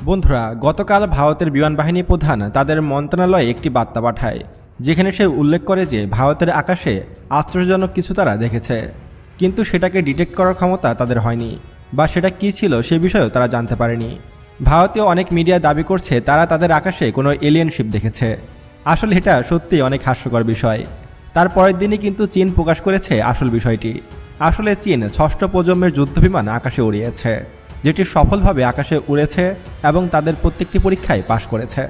বন্ধুরা, গতকাল ভারতের বিমান বাহিনী প্রধান তাদের মন্ত্রণালয়ে একটি বার্তা পাঠায়, যেখানে সে উল্লেখ করে যে ভারতের আকাশে আশ্চর্যজনক কিছু তারা দেখেছে, কিন্তু সেটাকে ডিটেক্ট করার ক্ষমতা তাদের হয়নি, বা সেটা কী ছিল সে বিষয়েও তারা জানতে পারেনি। ভারতীয় অনেক মিডিয়া দাবি করছে তারা তাদের আকাশে কোনো এলিয়েন শিপ দেখেছে। আসলে এটা সত্যিই অনেক হাস্যকর বিষয়। তার পরের দিনই কিন্তু চীন প্রকাশ করেছে আসল বিষয়টি। আসলে চীন ষষ্ঠ প্রজন্মের যুদ্ধবিমান আকাশে উড়িয়েছে, যেটি সফলভাবে আকাশে উড়েছে এবং তাদের প্রত্যেকটি পরীক্ষায় পাশ করেছে।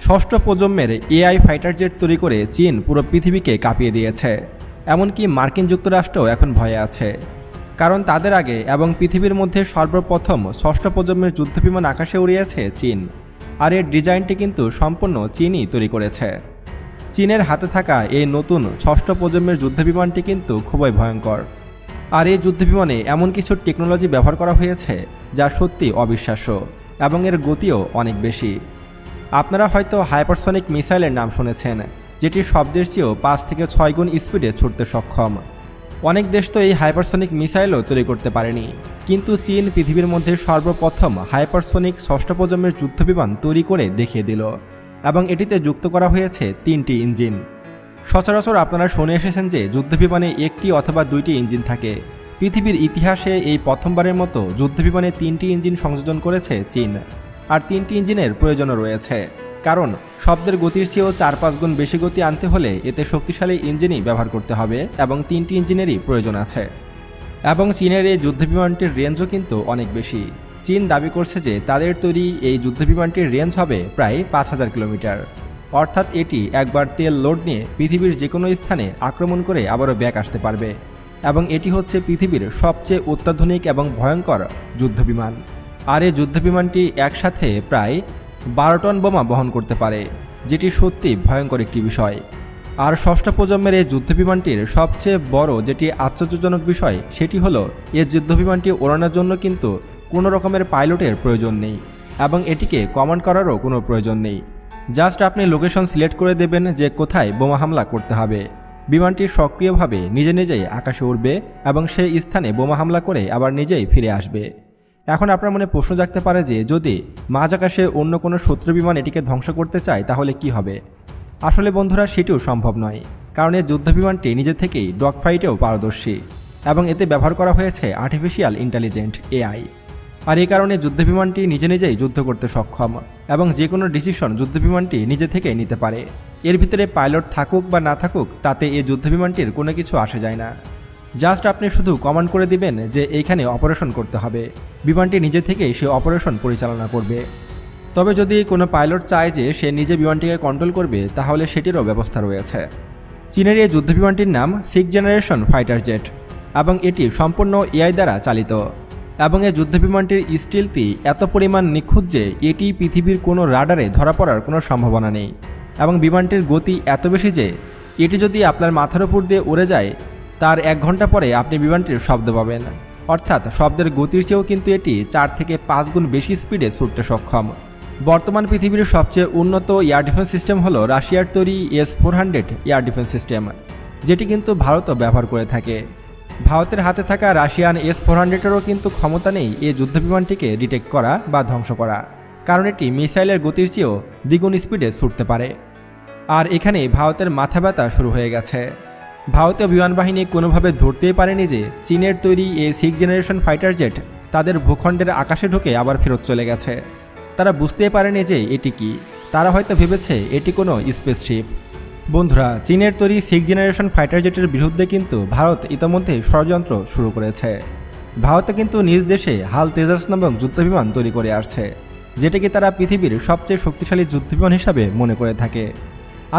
ষষ্ঠ প্রজন্মের এআই ফাইটার জেট তৈরি করে চীন পুরো পৃথিবীকে কাঁপিয়ে দিয়েছে। এমনকি মার্কিন যুক্তরাষ্ট্রও এখন ভয়ে আছে, কারণ তাদের আগে এবং পৃথিবীর মধ্যে সর্বপ্রথম ষষ্ঠ প্রজন্মের যুদ্ধবিমান আকাশে উড়িয়েছে চীন, আর এর ডিজাইনটি কিন্তু সম্পূর্ণ চীনই তৈরি করেছে। চীনের হাতে থাকা এই নতুন ষষ্ঠ প্রজন্মের যুদ্ধবিমানটি কিন্তু খুবই ভয়ঙ্কর, আর এই যুদ্ধবিমানে এমন কিছু টেকনোলজি ব্যবহার করা হয়েছে যা সত্যি অবিশ্বাস্য, এবং এর গতিও অনেক বেশি। আপনারা হয়তো হাইপারসনিক মিসাইলের নাম শুনেছেন, যেটি শব্দের চেয়েও 5 থেকে 6 গুণ স্পিডে ছুটতে সক্ষম। অনেক দেশ তো এই হাইপারসনিক মিসাইলও তৈরি করতে পারেনি, কিন্তু চীন পৃথিবীর মধ্যে সর্বপ্রথম হাইপারসনিক ষষ্ঠ প্রজন্মের যুদ্ধবিমান তৈরি করে দেখিয়ে দিল, এবং এটিতে যুক্ত করা হয়েছে 3টি ইঞ্জিন। সচরাচর আপনারা শুনে এসেছেন যে যুদ্ধবিমানে 1টি অথবা 2টি ইঞ্জিন থাকে। পৃথিবীর ইতিহাসে এই প্রথমবারের মতো যুদ্ধবিমানে 3টি ইঞ্জিন সংযোজন করেছে চীন, আর 3টি ইঞ্জিনের প্রয়োজনও রয়েছে, কারণ শব্দের গতির চেয়েও 4-5 গুণ বেশি গতি আনতে হলে এতে শক্তিশালী ইঞ্জিনই ব্যবহার করতে হবে, এবং 3টি ইঞ্জিনেরই প্রয়োজন আছে। এবং চীনের এই যুদ্ধবিমানটির রেঞ্জও কিন্তু অনেক বেশি। চীন দাবি করছে যে তাদের তৈরি এই যুদ্ধবিমানটির রেঞ্জ হবে প্রায় 5000 কিলোমিটার, অর্থাৎ এটি একবার তেল লোড নিয়ে পৃথিবীর যে কোনো স্থানে আক্রমণ করে আবারও ব্যাক আসতে পারবে, এবং এটি হচ্ছে পৃথিবীর সবচেয়ে অত্যাধুনিক এবং ভয়ঙ্কর যুদ্ধবিমান। আর এই যুদ্ধবিমানটি একসাথে প্রায় 12 টন বোমা বহন করতে পারে, যেটি সত্যি ভয়ঙ্কর একটি বিষয়। আর ষষ্ঠ প্রজন্মের এই যুদ্ধবিমানটির সবচেয়ে বড় যেটি আশ্চর্যজনক বিষয় সেটি হলো এই যুদ্ধবিমানটি ওড়ানোর জন্য কিন্তু কোনো রকমের পাইলটের প্রয়োজন নেই, এবং এটিকে কমান্ড করারও কোনো প্রয়োজন নেই। জাস্ট আপনি লোকেশন সিলেক্ট করে দেবেন যে কোথায় বোমা হামলা করতে হবে। বিমানটি সক্রিয়ভাবে নিজে নিজেই আকাশে উড়বে এবং সেই স্থানে বোমা হামলা করে আবার নিজেই ফিরে আসবে। এখন আপনার মনে প্রশ্ন জাগতে পারে যে যদি মাঝ আকাশে অন্য কোনো শত্রু বিমান এটিকে ধ্বংস করতে চায় তাহলে কি হবে? আসলে বন্ধুরা, সেটিও সম্ভব নয়, কারণ এই যুদ্ধবিমানটি নিজে থেকেই ডগ ফাইটেও পারদর্শী, এবং এতে ব্যবহার করা হয়েছে আর্টিফিশিয়াল ইন্টেলিজেন্ট এআই। আর এই কারণে যুদ্ধবিমানটি নিজে নিজেই যুদ্ধ করতে সক্ষম, এবং যে কোনো ডিসিশন যুদ্ধবিমানটি নিজে থেকেই নিতে পারে। এর ভিতরে পাইলট থাকুক বা না থাকুক তাতে এই যুদ্ধবিমানটির কোনো কিছু আসে যায় না। জাস্ট আপনি শুধু কমান্ড করে দিবেন যে এইখানে অপারেশন করতে হবে, বিমানটি নিজে থেকেই সে অপারেশন পরিচালনা করবে। তবে যদি কোনো পাইলট চায় যে সে নিজে বিমানটিকে কন্ট্রোল করবে তাহলে সেটিরও ব্যবস্থা রয়েছে। চীনের এই যুদ্ধবিমানটির নাম 6th জেনারেশন ফাইটার জেট, এবং এটি সম্পূর্ণ এআই দ্বারা চালিত, এবং এই যুদ্ধবিমানটির স্টিলটি এত পরিমাণ নিখুঁত যে এটি পৃথিবীর কোনো রাডারে ধরা পড়ার কোনো সম্ভাবনা নেই, এবং বিমানটির গতি এত বেশি যে এটি যদি আপনার মাথার উপর দিয়ে উড়ে যায় তার 1 ঘন্টা পরে আপনি বিমানটির শব্দ পাবেন, অর্থাৎ শব্দের গতির চেয়েও কিন্তু এটি 4 থেকে 5 গুণ বেশি স্পিডে ছুটতে সক্ষম। বর্তমান পৃথিবীর সবচেয়ে উন্নত এয়ার ডিফেন্স সিস্টেম হলো রাশিয়ার তৈরি S-400 এয়ার ডিফেন্স সিস্টেম, যেটি কিন্তু ভারতও ব্যবহার করে থাকে। ভারতের হাতে থাকা রাশিয়ান S-400-এরও কিন্তু ক্ষমতা নেই এই যুদ্ধবিমানটিকে ডিটেক্ট করা বা ধ্বংস করা, কারণ এটি মিসাইলের গতির চেয়েও দ্বিগুণ স্পিডে ছুটতে পারে। আর এখানেই ভারতের মাথা ব্যথা শুরু হয়ে গেছে। ভারতীয় বিমান বাহিনী কোনোভাবে ধরতেই পারেনি যে চীনের তৈরি এই 6th জেনারেশন ফাইটার জেট তাদের ভূখণ্ডের আকাশে ঢুকে আবার ফেরত চলে গেছে। তারা বুঝতেই পারেনি যে এটি কি, তারা হয়তো ভেবেছে এটি কোনো স্পেসশিপ। বন্ধুরা, চীনের তৈরি 6th জেনারেশন ফাইটার জেটের বিরুদ্ধে কিন্তু ভারত ইতিমধ্যে ষড়যন্ত্র শুরু করেছে। ভারত কিন্তু নিজ দেশে হাল তেজাস নামক যুদ্ধবিমান তৈরি করে আসছে, যেটাকে তারা পৃথিবীর সবচেয়ে শক্তিশালী যুদ্ধবিমান হিসাবে মনে করে থাকে।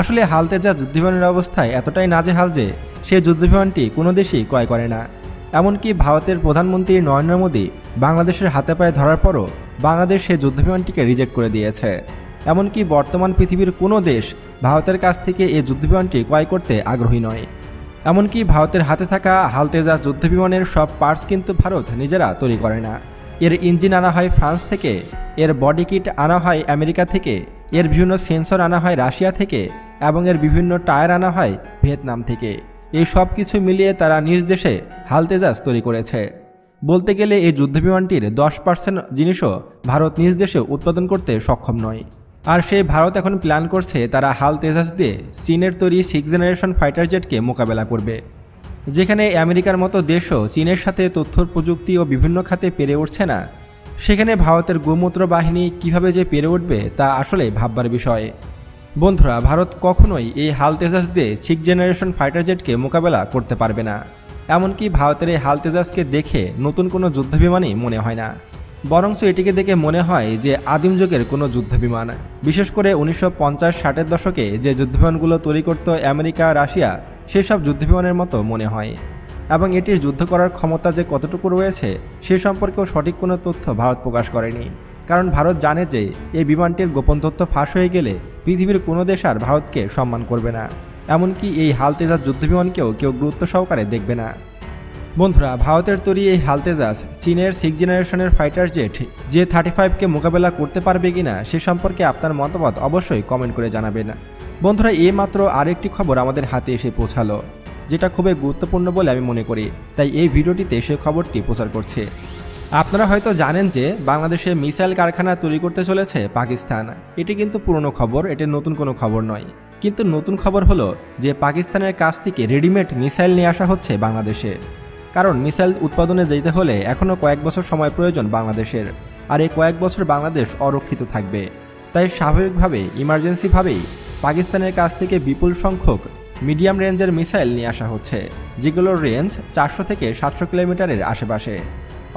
আসলে হাল তেজাস যুদ্ধবিমানের অবস্থায় এতটাই নাজেহাল যে সে যুদ্ধবিমানটি কোনো দেশই ক্রয় করে না। এমনকি ভারতের প্রধানমন্ত্রী নরেন্দ্র মোদী বাংলাদেশের হাতে পায়ে ধরার পরও বাংলাদেশ সে যুদ্ধবিমানটিকে রিজেক্ট করে দিয়েছে। এমনকি বর্তমান পৃথিবীর কোনো দেশ ভারতের কাছ থেকে এই যুদ্ধবিমানটি ক্রয় করতে আগ্রহী নয়। এমনকি ভারতের হাতে থাকা হাল তেজাস যুদ্ধবিমানের সব পার্টস কিন্তু ভারত নিজেরা তৈরি করে না। এর ইঞ্জিন আনা হয় ফ্রান্স থেকে, এর বডি কিট আনা হয় আমেরিকা থেকে, এর বিভিন্ন সেন্সর আনা হয় রাশিয়া থেকে, এবং এর বিভিন্ন টায়ার আনা হয় ভিয়েতনাম থেকে। এই সব কিছু মিলিয়ে তারা নিজ দেশে হাল তেজাস তৈরি করেছে। বলতে গেলে এই যুদ্ধবিমানটির 10% জিনিসও ভারত নিজ দেশে উৎপাদন করতে সক্ষম নয়। আর সেই ভারত এখন প্ল্যান করছে তারা হাল তেজাস দিয়ে চীনের তৈরি 6th জেনারেশন ফাইটার জেটকে মোকাবেলা করবে। যেখানে আমেরিকার মতো দেশও চীনের সাথে তথ্য প্রযুক্তি ও বিভিন্ন খাতে পেরে উঠছে না, সেখানে ভারতের গোমূত্র বাহিনী কিভাবে যে পেরে উঠবে তা আসলে ভাববার বিষয়। বন্ধুরা, ভারত কখনোই এই হাল তেজাস দিয়ে 6th জেনারেশন ফাইটার জেটকে মোকাবেলা করতে পারবে না। এমনকি ভারতের এই হাল তেজাসকে দেখে নতুন কোনো যুদ্ধবিমানই মনে হয় না, বরঞ্চ এটিকে দেখে মনে হয় যে আদিম যুগের কোনো যুদ্ধবিমান। বিশেষ করে 1950-60-এর দশকে যে যুদ্ধবিমানগুলো তৈরি করত আমেরিকা, রাশিয়া, সেসব যুদ্ধবিমানের মতো মনে হয়। এবং এটির যুদ্ধ করার ক্ষমতা যে কতটুকু রয়েছে সে সম্পর্কেও সঠিক কোনো তথ্য ভারত প্রকাশ করেনি। কারণ ভারত জানে যে এই বিমানটির গোপন তথ্য ফাঁস হয়ে গেলে পৃথিবীর কোনো দেশ আর ভারতকে সম্মান করবে না, এমনকি এই হাল তেজাস যুদ্ধবিমানকেও কেউ গুরুত্ব সহকারে দেখবে না। বন্ধুরা, ভারতের তৈরি এই হাল তেজাস চীনের 6th জেনারেশনের ফাইটার জেট J-35কে মোকাবেলা করতে পারবে কিনা সে সম্পর্কে আপনার মতামত অবশ্যই কমেন্ট করে জানাবেন। বন্ধুরা, এই মাত্র আরেকটি খবর আমাদের হাতে এসে পৌঁছালো, যেটা খুবই গুরুত্বপূর্ণ বলে আমি মনে করি, তাই এই ভিডিওটিতে সে খবরটি প্রচার করছে। আপনারা হয়তো জানেন যে বাংলাদেশে মিসাইল কারখানা তৈরি করতে চলেছে পাকিস্তান। এটি কিন্তু পুরনো খবর, এটি নতুন কোনো খবর নয়। কিন্তু নতুন খবর হলো যে পাকিস্তানের কাছ থেকে রেডিমেড মিসাইল নিয়ে আসা হচ্ছে বাংলাদেশে। কারণ মিসাইল উৎপাদনে যেতে হলে এখনও কয়েক বছর সময় প্রয়োজন বাংলাদেশের, আর এই কয়েক বছর বাংলাদেশ অরক্ষিত থাকবে। তাই স্বাভাবিকভাবে ইমার্জেন্সিভাবেই পাকিস্তানের কাছ থেকে বিপুল সংখ্যক মিডিয়াম রেঞ্জের মিসাইল নিয়ে আসা হচ্ছে, যেগুলোর রেঞ্জ 400 থেকে 700 কিলোমিটারের আশেপাশে।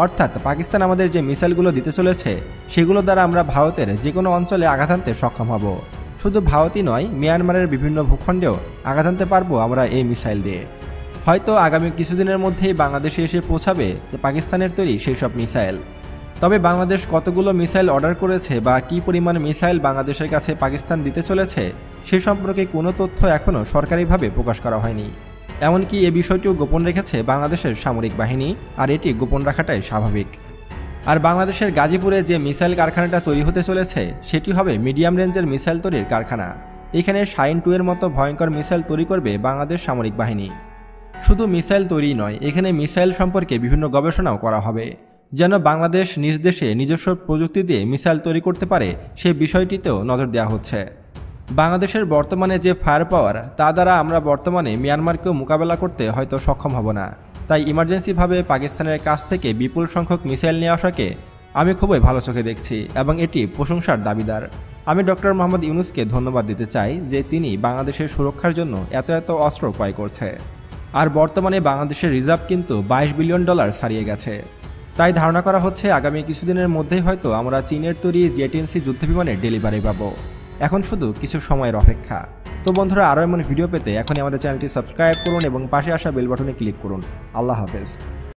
অর্থাৎ পাকিস্তান আমাদের যে মিসাইলগুলো দিতে চলেছে সেগুলো দ্বারা আমরা ভারতের যে কোনো অঞ্চলে আঘাত হানতে সক্ষম হব। শুধু ভারতই নয়, মিয়ানমারের বিভিন্ন ভূখণ্ডেও আঘাত হানতে পারবো আমরা এই মিসাইল দিয়ে। হয়তো আগামী কিছুদিনের মধ্যেই বাংলাদেশে এসে পৌঁছাবে পাকিস্তানের তৈরি সেই সব মিসাইল। তবে বাংলাদেশ কতগুলো মিসাইল অর্ডার করেছে বা কী পরিমাণ মিসাইল বাংলাদেশের কাছে পাকিস্তান দিতে চলেছে সে সম্পর্কে কোনো তথ্য এখনও সরকারিভাবে প্রকাশ করা হয়নি। এমনকি এ বিষয়টিও গোপন রেখেছে বাংলাদেশের সামরিক বাহিনী, আর এটি গোপন রাখাটাই স্বাভাবিক। আর বাংলাদেশের গাজীপুরে যে মিসাইল কারখানাটা তৈরি হতে চলেছে সেটি হবে মিডিয়াম রেঞ্জের মিসাইল তৈরির কারখানা। এখানে শাহিন-2 এর মতো ভয়ঙ্কর মিসাইল তৈরি করবে বাংলাদেশ সামরিক বাহিনী। শুধু মিসাইল তৈরি নয়, এখানে মিসাইল সম্পর্কে বিভিন্ন গবেষণাও করা হবে, যেন বাংলাদেশ নিজ দেশে নিজস্ব প্রযুক্তি দিয়ে মিসাইল তৈরি করতে পারে সে বিষয়টিতেও নজর দেওয়া হচ্ছে। বাংলাদেশের বর্তমানে যে ফায়ার পাওয়ার তা দ্বারা আমরা বর্তমানে মিয়ানমারকেও মোকাবেলা করতে হয়তো সক্ষম হব না। তাই ইমার্জেন্সিভাবে পাকিস্তানের কাছ থেকে বিপুল সংখ্যক মিসাইল নিয়ে আসাকে আমি খুবই ভালো চোখে দেখছি এবং এটি প্রশংসার দাবিদার। আমি ডক্টর মোহাম্মদ ইউনূসকে ধন্যবাদ দিতে চাই যে তিনি বাংলাদেশের সুরক্ষার জন্য এত অস্ত্র ক্রয় করছে। আর বর্তমানে বাংলাদেশের রিজার্ভ কিন্তু $22 বিলিয়ন ছাড়িয়ে গেছে। তাই ধারণা করা হচ্ছে আগামী কিছুদিনের মধ্যেই হয়তো আমরা চীনের তৈরি J-10C যুদ্ধবিমানের ডেলিভারি পাবো। এখন শুধু কিছু সময়ের অপেক্ষা। তো বন্ধুরা, আরও এমন ভিডিও পেতে এখনই আমাদের চ্যানেলটি সাবস্ক্রাইব করুন এবং পাশে আসা বেল বাটনে ক্লিক করুন। আল্লাহ হাফেজ।